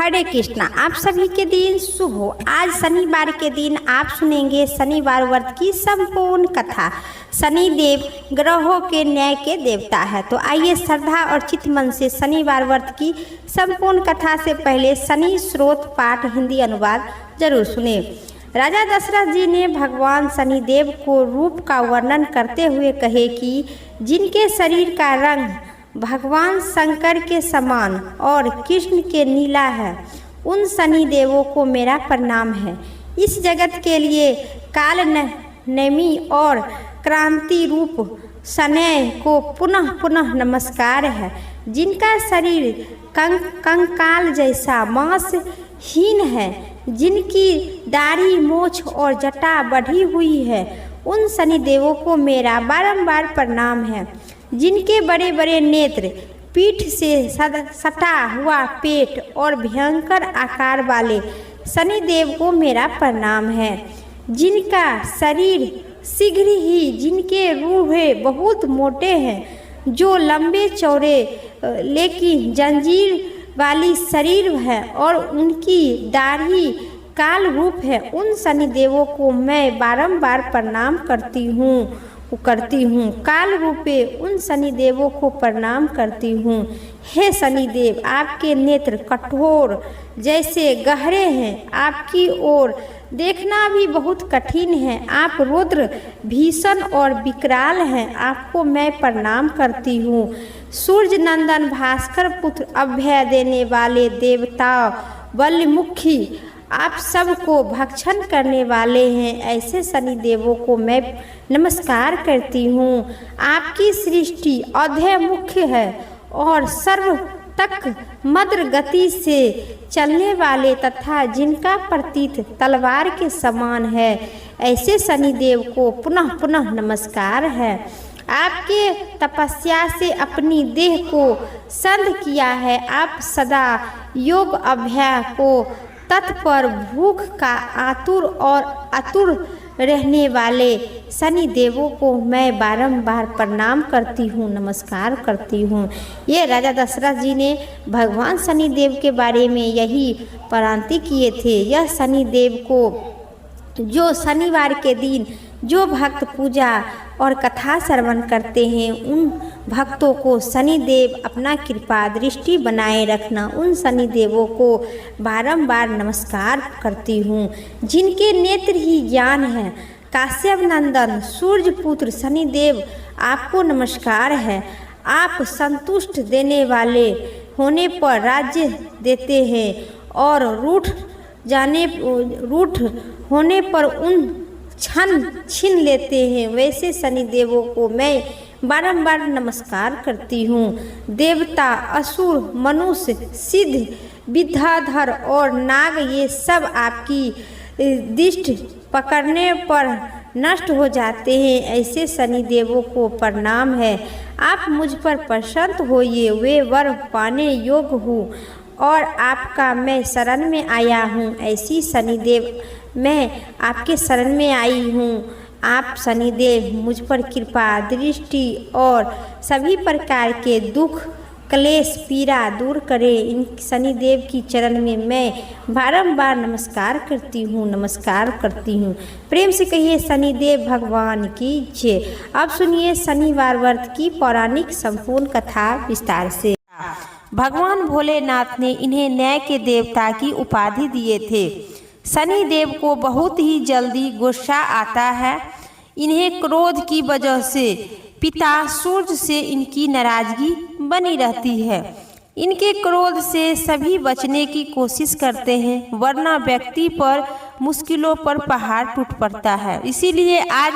हरे कृष्णा। आप सभी के दिन शुभ हो। आज शनिवार के दिन आप सुनेंगे शनिवार व्रत की संपूर्ण कथा। शनि देव ग्रहों के न्याय के देवता है। तो आइए श्रद्धा और चित्त मन से शनिवार व्रत की संपूर्ण कथा से पहले शनि स्रोत पाठ हिंदी अनुवाद जरूर सुने। राजा दशरथ जी ने भगवान शनिदेव को रूप का वर्णन करते हुए कहे कि जिनके शरीर का रंग भगवान शंकर के समान और कृष्ण के नीला है, उन शनि देवों को मेरा प्रणाम है। इस जगत के लिए काल नेमी और क्रांति रूप शनै को पुनः पुनः नमस्कार है। जिनका शरीर कंकाल जैसा मांसहीन है, जिनकी दाढ़ी मोछ और जटा बढ़ी हुई है, उन शनि देवों को मेरा बारंबार प्रणाम है। जिनके बड़े बड़े नेत्र, पीठ से सटा हुआ पेट और भयंकर आकार वाले शनि देव को मेरा प्रणाम है। जिनका शरीर शीघ्र ही, जिनके रूहे बहुत मोटे हैं, जो लंबे चौड़े लेकिन जंजीर वाली शरीर है और उनकी दाढ़ी काल रूप है, उन शनि देवों को मैं बारंबार प्रणाम करती हूँ। काल रूपे उन शनि देवों को प्रणाम करती हूँ। हे शनि देव, आपके नेत्र कठोर जैसे गहरे हैं, आपकी ओर देखना भी बहुत कठिन है। आप रुद्र भीषण और विकराल हैं, आपको मैं प्रणाम करती हूँ। सूर्य नंदन भास्कर पुत्र अभय देने वाले देवता बलिमुखी, आप सबको भक्षण करने वाले हैं, ऐसे शनि देवों को मैं नमस्कार करती हूँ। आपकी सृष्टि अधे मुख्य है और सर्व तक मद्र गति से चलने वाले तथा जिनका प्रतीत तलवार के समान है, ऐसे शनि देव को पुनः पुनः नमस्कार है। आपके तपस्या से अपनी देह को संध किया है। आप सदा योग अभ्याय को तत्पर, भूख का आतुर और आतुर रहने वाले शनि देवों को मैं बारंबार प्रणाम करती हूँ, नमस्कार करती हूँ। ये राजा दशरथ जी ने भगवान शनि देव के बारे में यही प्रांति किए थे। यह शनि देव को जो शनिवार के दिन जो भक्त पूजा और कथा श्रवण करते हैं, उन भक्तों को शनि देव अपना कृपा दृष्टि बनाए रखना, उन शनि देवों को बारंबार नमस्कार करती हूँ। जिनके नेत्र ही ज्ञान है, काश्यप नंदन सूर्य पुत्र शनि देव, आपको नमस्कार है। आप संतुष्ट देने वाले होने पर राज्य देते हैं और रूठ होने पर उन छीन लेते हैं, वैसे शनि देवों को मैं बारंबार नमस्कार करती हूँ। देवता, असुर, मनुष्य, सिद्ध, विद्याधर और नाग, ये सब आपकी दृष्टि पकड़ने पर नष्ट हो जाते हैं, ऐसे शनि देवों को प्रणाम है। आप मुझ पर प्रसन्न होइए, वे वर पाने योग्य हूँ और आपका मैं शरण में आया हूँ, ऐसी शनिदेव मैं आपके शरण में आई हूँ। आप शनिदेव मुझ पर कृपा दृष्टि और सभी प्रकार के दुख क्लेश पीड़ा दूर करें। इन शनिदेव की चरण में मैं बारंबार नमस्कार करती हूँ। प्रेम से कहिए शनिदेव भगवान की जय। अब सुनिए शनिवार व्रत की पौराणिक संपूर्ण कथा विस्तार से। भगवान भोलेनाथ ने इन्हें न्याय के देवता की उपाधि दिए थे। शनि देव को बहुत ही जल्दी गुस्सा आता है। इन्हें क्रोध की वजह से पिता सूर्य से इनकी नाराजगी बनी रहती है। इनके क्रोध से सभी बचने की कोशिश करते हैं, वरना व्यक्ति पर मुश्किलों पर पहाड़ टूट पड़ता है। इसीलिए आज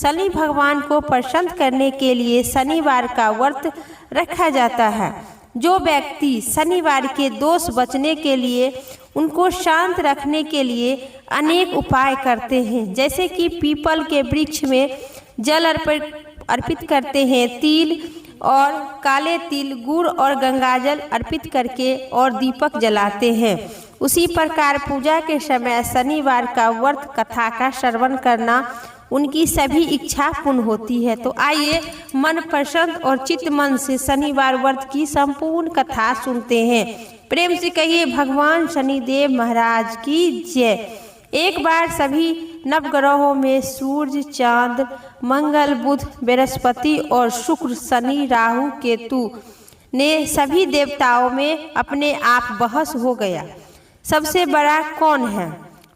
शनि भगवान को प्रसन्न करने के लिए शनिवार का व्रत रखा जाता है। जो व्यक्ति शनिवार के दोष बचने के लिए, उनको शांत रखने के लिए अनेक उपाय करते हैं, जैसे कि पीपल के वृक्ष में जल अर्पित करते हैं, तिल और काले तिल, गुड़ और गंगाजल अर्पित करके और दीपक जलाते हैं। उसी प्रकार पूजा के समय शनिवार का व्रत कथा का श्रवण करना उनकी सभी इच्छा पूर्ण होती है। तो आइए मन प्रसन्न और चित्त मन से शनिवार व्रत की संपूर्ण कथा सुनते हैं। प्रेम से कहिए भगवान शनिदेव महाराज की जय। एक बार सभी नवग्रहों में सूर्य, चांद, मंगल, बुध, बृहस्पति और शुक्र, शनि, राहु, केतु ने सभी देवताओं में अपने आप बहस हो गया, सबसे बड़ा कौन है।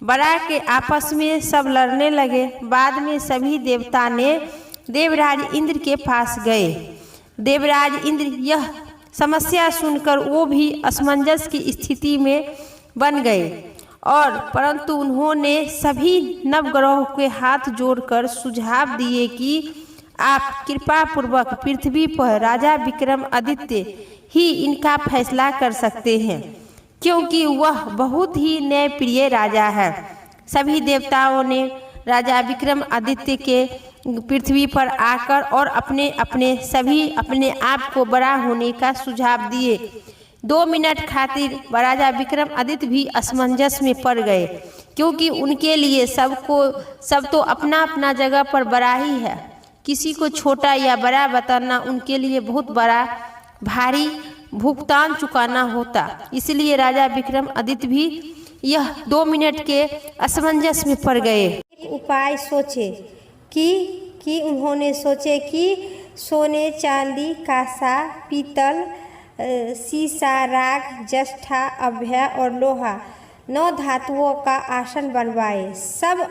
बड़ा के आपस में सब लड़ने लगे। बाद में सभी देवता ने देवराज इंद्र के पास गए। देवराज इंद्र यह समस्या सुनकर वो भी असमंजस की स्थिति में बन गए और परंतु उन्होंने सभी नवग्रहों के हाथ जोड़कर सुझाव दिए कि आप कृपा पूर्वक पृथ्वी पर राजा विक्रमादित्य ही इनका फैसला कर सकते हैं, क्योंकि वह बहुत ही न्यायप्रिय राजा है। सभी देवताओं ने राजा विक्रमादित्य के पृथ्वी पर आकर और अपने आप को बड़ा होने का सुझाव दिए। 2 मिनट खातिर राजा विक्रमादित्य भी असमंजस में पड़ गए, क्योंकि उनके लिए सब तो अपना अपना जगह पर बड़ा ही है। किसी को छोटा या बड़ा बताना उनके लिए बहुत बड़ा भारी भुगतान चुकाना होता। इसलिए राजा विक्रमादित्य भी यह 2 मिनट के असमंजस में पड़ गए। एक उपाय सोचे कि उन्होंने सोचे कि सोने, चांदी, कांसा, पीतल, सीसा, राग, जष्ठा, अभ्य और लोहा 9 धातुओं का आसन बनवाए। सब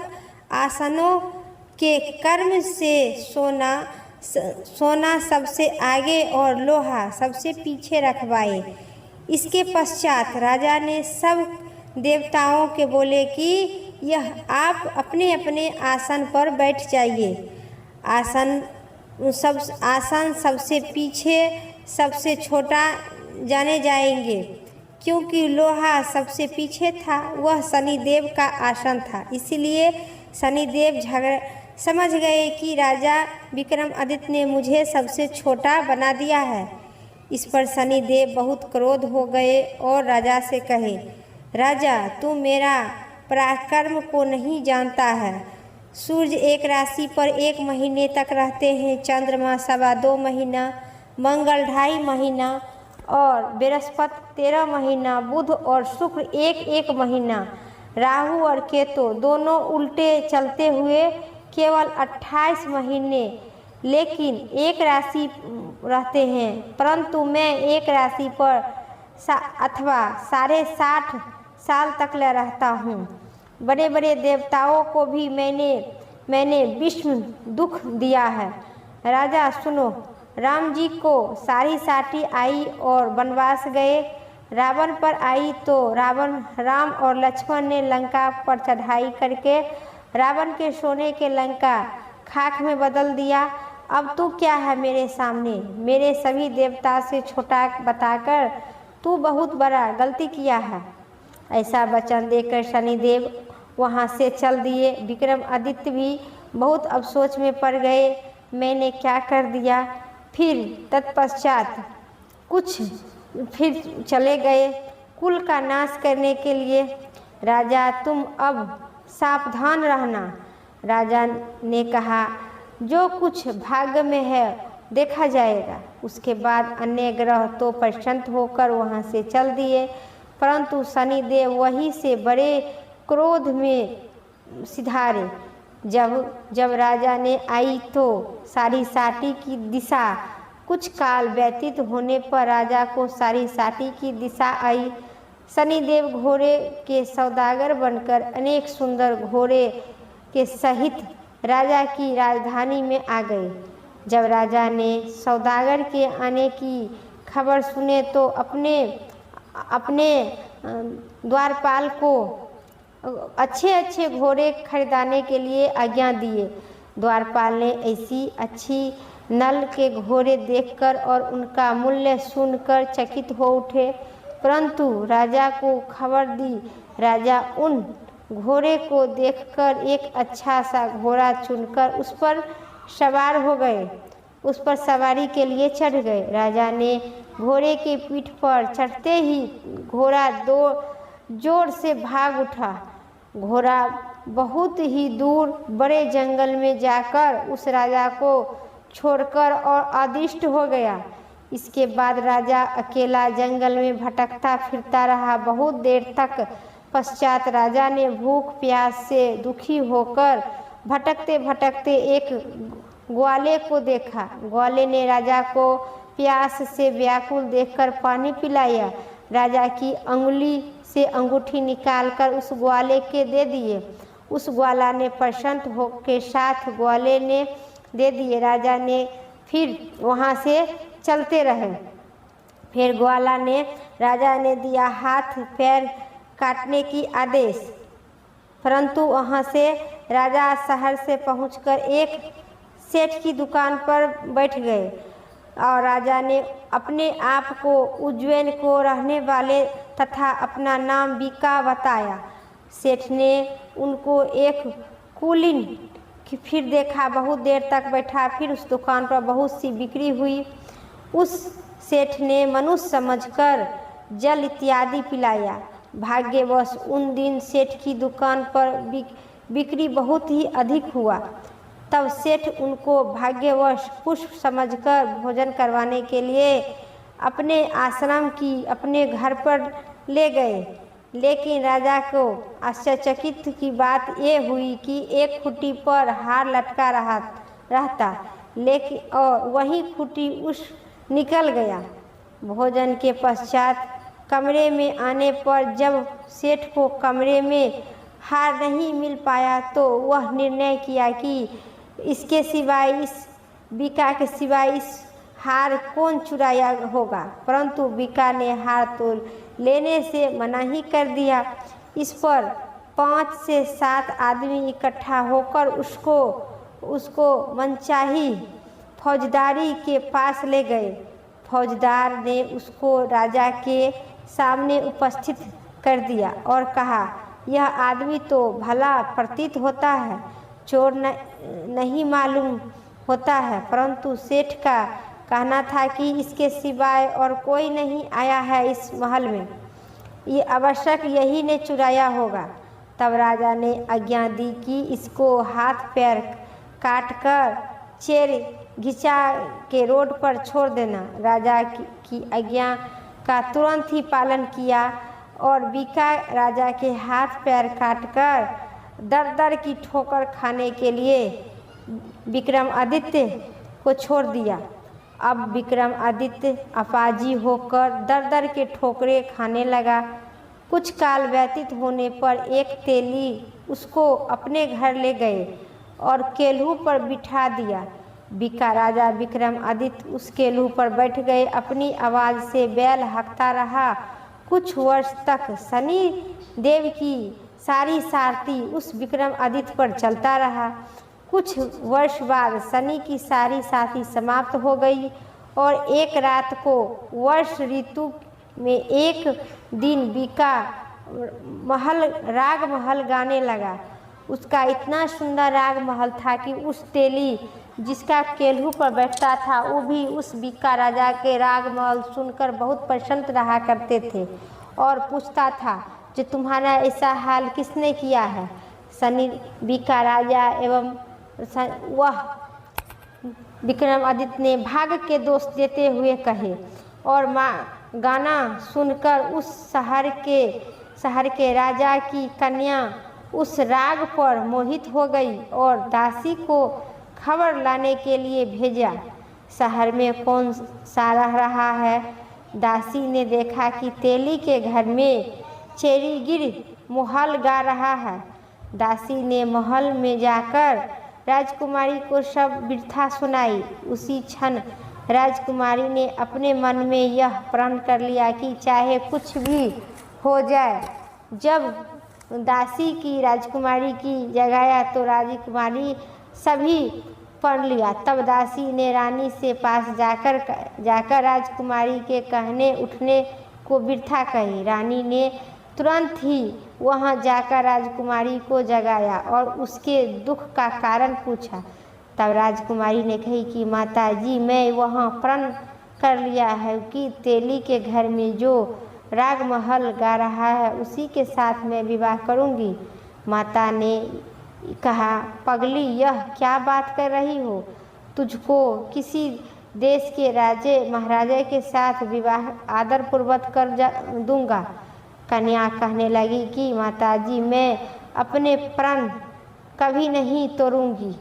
आसनों के कर्म से सोना सबसे आगे और लोहा सबसे पीछे रखवाए। इसके पश्चात राजा ने सब देवताओं के बोले कि यह आप अपने अपने आसन पर बैठ जाइए। आसन सबसे पीछे सबसे छोटा जाने जाएंगे, क्योंकि लोहा सबसे पीछे था, वह शनिदेव का आसन था। इसलिए शनिदेव समझ गए कि राजा विक्रमादित्य ने मुझे सबसे छोटा बना दिया है। इस पर शनिदेव बहुत क्रोध हो गए और राजा से कहे, राजा तू मेरा पराक्रम को नहीं जानता है। सूर्य एक राशि पर 1 महीने तक रहते हैं, चंद्रमा 2.25 महीना, मंगल 2.5 महीना और बृहस्पति 13 महीना, बुध और शुक्र 1 महीना, राहु और केतु दोनों उल्टे चलते हुए केवल 28 महीने लेकिन एक राशि रहते हैं। परंतु मैं एक राशि पर अथवा 60.5 साल तक रहता हूँ। बड़े बड़े देवताओं को भी मैंने विष्णु दुख दिया है। राजा सुनो, राम जी को सारी साटी आई और वनवास गए। रावण पर आई तो राम और लक्ष्मण ने लंका पर चढ़ाई करके रावण के सोने के लंका खाक में बदल दिया। अब तू क्या है मेरे सामने? मेरे सभी देवता से छोटा बताकर तू बहुत बड़ा गलती किया है। ऐसा वचन देकर शनिदेव वहाँ से चल दिए। विक्रमादित्य भी बहुत अफसोस में पड़ गए, मैंने क्या कर दिया। फिर तत्पश्चात फिर चले गए कुल का नाश करने के लिए। राजा तुम अब सावधान रहना। राजा ने कहा, जो कुछ भाग्य में है देखा जाएगा। उसके बाद अन्य ग्रह तो प्रसन्न होकर वहाँ से चल दिए, परंतु शनिदेव वहीं से बड़े क्रोध में सिधारे। जब राजा ने आई तो सारी साटी की दिशा, कुछ काल व्यतीत होने पर राजा को सारी साटी की दिशा आई। शनिदेव घोड़े के सौदागर बनकर अनेक सुंदर घोड़े के सहित राजा की राजधानी में आ गए। जब राजा ने सौदागर के आने की खबर सुने तो अपने द्वारपाल को अच्छे घोड़े खरीदाने के लिए आज्ञा दिए। द्वारपाल ने ऐसी अच्छी नल के घोड़े देखकर और उनका मूल्य सुनकर चकित हो उठे, परंतु राजा को खबर दी। राजा उन घोड़े को देखकर एक अच्छा सा घोड़ा चुनकर उस पर सवार हो गए, उस पर सवारी के लिए चढ़ गए। राजा ने घोड़े के पीठ पर चढ़ते ही घोड़ा दो जोर से भाग उठा घोड़ा बहुत ही दूर बड़े जंगल में जाकर उस राजा को छोड़कर और अदृष्ट हो गया। इसके बाद राजा अकेला जंगल में भटकता फिरता रहा। बहुत देर तक पश्चात राजा ने भूख प्यास से दुखी होकर भटकते भटकते एक ग्वाले को देखा। ग्वाले ने राजा को प्यास से व्याकुल देखकर पानी पिलाया। राजा की अंगुली से अंगूठी निकालकर उस ग्वाले के दे दिए। उस ग्वाला ने प्रसन्न हो के साथ ग्वाले ने दे दिए। राजा ने फिर वहाँ से चलते रहे। फिर ग्वाला ने राजा ने दिया हाथ पैर काटने की आदेश, परंतु वहाँ से राजा शहर से पहुंचकर एक सेठ की दुकान पर बैठ गए और राजा ने अपने आप को उज्जैन को रहने वाले तथा अपना नाम बीका बताया। सेठ ने उनको एक कुलीन फिर देखा, बहुत देर तक बैठा। फिर उस दुकान पर बहुत सी बिक्री हुई। उस सेठ ने मनुष्य समझकर जल इत्यादि पिलाया। भाग्यवश उन दिन सेठ की दुकान पर बिक्री बहुत ही अधिक हुआ। तब सेठ उनको भाग्यवश पुष्प समझकर भोजन करवाने के लिए अपने आश्रम की अपने घर पर ले गए। लेकिन राजा को आश्चर्यचकित की बात ये हुई कि एक खूंटी पर हार लटका रहता, लेकिन और वही खूंटी उस निकल गया। भोजन के पश्चात कमरे में आने पर जब सेठ को कमरे में हार नहीं मिल पाया तो वह निर्णय किया कि इसके सिवाय, इस बीका के सिवाय इस हार कौन चुराया होगा। परंतु बीका ने हार तो लेने से मना ही कर दिया। इस पर 5 से 7 आदमी इकट्ठा होकर उसको मनचाही फौजदारी के पास ले गए। फौजदार ने उसको राजा के सामने उपस्थित कर दिया और कहा, यह आदमी तो भला प्रतीत होता है, चोर नहीं मालूम होता है, परंतु सेठ का कहना था कि इसके सिवाय और कोई नहीं आया है इस महल में, ये आवश्यक यही ने चुराया होगा। तब राजा ने आज्ञा दी कि इसको हाथ पैर काट कर चेर घिचा के रोड पर छोड़ देना। राजा की आज्ञा का तुरंत ही पालन किया और बीका राजा के हाथ पैर काटकर दर दर की ठोकर खाने के लिए विक्रमादित्य को छोड़ दिया। अब विक्रमादित्य अपाजी होकर दर दर के ठोकरे खाने लगा। कुछ काल व्यतीत होने पर एक तेली उसको अपने घर ले गए और केल्हू पर बिठा दिया। बीका राजा विक्रमादित्य उस केल्हू पर बैठ गए। अपनी आवाज़ से बैल हकता रहा। कुछ वर्ष तक शनि देव की सारी सारथी उस विक्रमादित्य पर चलता रहा। कुछ वर्ष बाद शनि की सारी साथी समाप्त हो गई और एक रात को वर्ष ऋतु में एक दिन बीका राग महल गाने लगा। उसका इतना सुंदर राग महल था कि उस तेली जिसका केल्हू पर बैठता था वो भी उस बीका राजा के राग महल सुनकर बहुत प्रसन्न रहा करते थे और पूछता था, जो तुम्हारा ऐसा हाल किसने किया है। शनि बीका राजा एवं वह विक्रमादित्य ने भाग के दोष देते हुए कहे और गाना सुनकर उस शहर के राजा की कन्या उस राग पर मोहित हो गई और दासी को खबर लाने के लिए भेजा। शहर में कौन सा रह रहा है। दासी ने देखा कि तेली के घर में चेरीगिर मोहल गा रहा है। दासी ने महल में जाकर राजकुमारी को सब वृथा सुनाई। उसी क्षण राजकुमारी ने अपने मन में यह प्रण कर लिया कि चाहे कुछ भी हो जाए। जब दासी की राजकुमारी की जगाया तो राजकुमारी सभी पढ़ लिया। तब दासी ने रानी से पास जाकर राजकुमारी के कहने उठने को वृथा कही। रानी ने तुरंत ही वहां जाकर राजकुमारी को जगाया और उसके दुख का कारण पूछा। तब राजकुमारी ने कही कि माताजी, मैं वहां प्रण कर लिया है कि तेली के घर में जो राग महल गा रहा है उसी के साथ मैं विवाह करूंगी। माता ने कहा, पगली यह क्या बात कर रही हो? तुझको किसी देश के राजे महाराजे के साथ विवाह आदर पूर्वक कर दूंगा। कन्या कहने लगी कि माताजी, मैं अपने प्रण कभी नहीं तोड़ूंगी।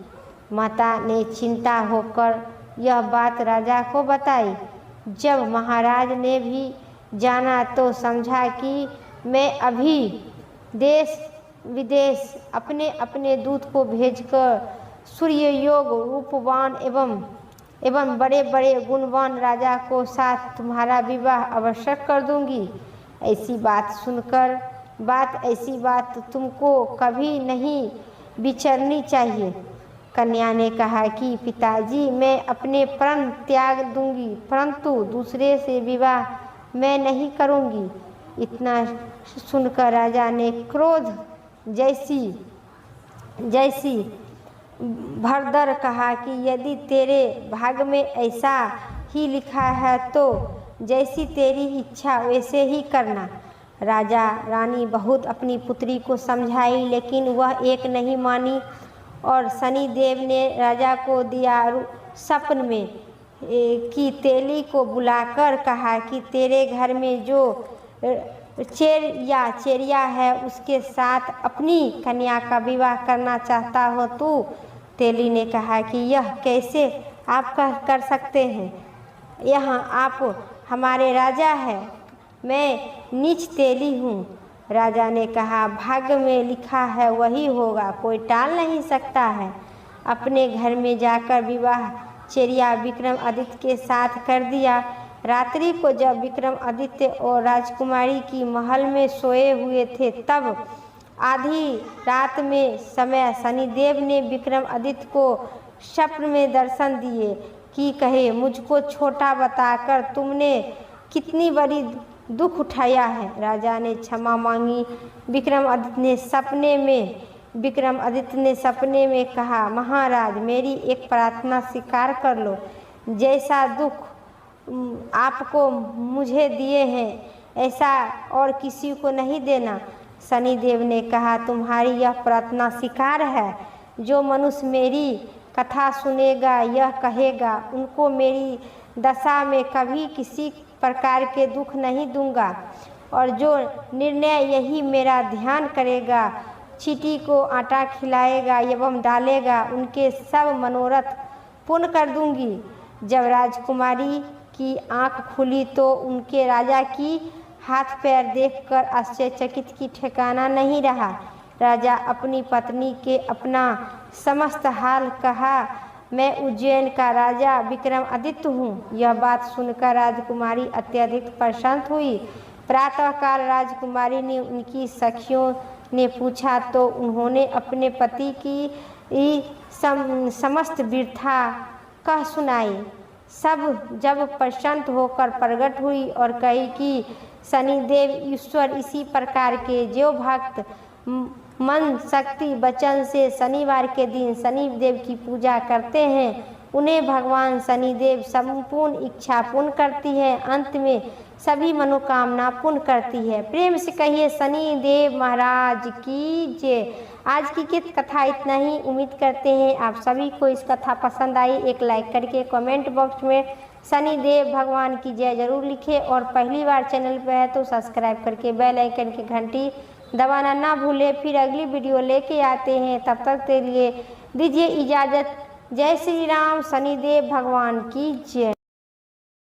माता ने चिंता होकर यह बात राजा को बताई। जब महाराज ने भी जाना तो समझा कि मैं अभी देश विदेश अपने अपने दूत को भेजकर सूर्य योग रूपवान एवं बड़े बड़े गुणवान राजा को साथ तुम्हारा विवाह अवश्य कर दूंगी। ऐसी बात तुमको कभी नहीं विचरनी चाहिए। कन्या ने कहा कि पिताजी, मैं अपने प्रण त्याग दूंगी, परंतु दूसरे से विवाह मैं नहीं करूंगी। इतना सुनकर राजा ने क्रोध जैसी भरदर कहा कि यदि तेरे भाग्य में ऐसा ही लिखा है तो जैसी तेरी इच्छा वैसे ही करना। राजा रानी बहुत अपनी पुत्री को समझाई, लेकिन वह एक नहीं मानी और शनिदेव ने राजा को दिया सपन में कि तेली को बुलाकर कहा कि तेरे घर में जो चेरिया है उसके साथ अपनी कन्या का विवाह करना चाहता हो तू। तेली ने कहा कि यह कैसे आप कर सकते हैं? यहाँ आप हमारे राजा हैं, मैं नीच तेली हूँ। राजा ने कहा, भाग्य में लिखा है वही होगा, कोई टाल नहीं सकता है। अपने घर में जाकर विवाह चेरिया विक्रमादित्य के साथ कर दिया। रात्रि को जब विक्रमादित्य और राजकुमारी की महल में सोए हुए थे, तब आधी रात में समय शनिदेव ने विक्रमादित्य को स्वप्न में दर्शन दिए कि कहे, मुझको छोटा बताकर तुमने कितनी बड़ी दुख उठाया है। राजा ने क्षमा मांगी। विक्रमादित्य ने सपने में कहा, महाराज, मेरी एक प्रार्थना स्वीकार कर लो। जैसा दुख आपको मुझे दिए हैं ऐसा और किसी को नहीं देना। शनिदेव ने कहा, तुम्हारी यह प्रार्थना स्वीकार है। जो मनुष्य मेरी कथा सुनेगा यह कहेगा, उनको मेरी दशा में कभी किसी प्रकार के दुख नहीं दूंगा, और जो निर्णय यही मेरा ध्यान करेगा, चींटी को आटा खिलाएगा एवं डालेगा, उनके सब मनोरथ पूर्ण कर दूंगी। जब राजकुमारी की आंख खुली तो उनके राजा की हाथ पैर देखकर आश्चर्यचकित की ठिकाना नहीं रहा। राजा अपनी पत्नी के अपना समस्त हाल कहा, मैं उज्जैन का राजा विक्रमादित्य हूँ। यह बात सुनकर राजकुमारी अत्यधिक प्रसन्न हुई। प्रातःकाल राजकुमारी ने उनकी सखियों ने पूछा तो उन्होंने अपने पति की समस्त वीरता कह सुनाई। सब जब प्रसन्न होकर प्रकट हुई और कही कि शनिदेव ईश्वर इसी प्रकार के जो भक्त मन शक्ति वचन से शनिवार के दिन शनिदेव की पूजा करते हैं, उन्हें भगवान शनिदेव संपूर्ण इच्छा पूर्ण करती है, अंत में सभी मनोकामना पूर्ण करती है। प्रेम से कहिए शनिदेव महाराज की जय। आज की कथा इतना ही। उम्मीद करते हैं आप सभी को इस कथा पसंद आई। एक लाइक करके कमेंट बॉक्स में शनिदेव भगवान की जय जरूर लिखें, और पहली बार चैनल पर है तो सब्सक्राइब करके बेल आइकन की घंटी दबाना ना भूलें। फिर अगली वीडियो लेके आते हैं, तब तक के लिए दीजिए इजाज़त। जय श्री राम। शनिदेव भगवान की जय।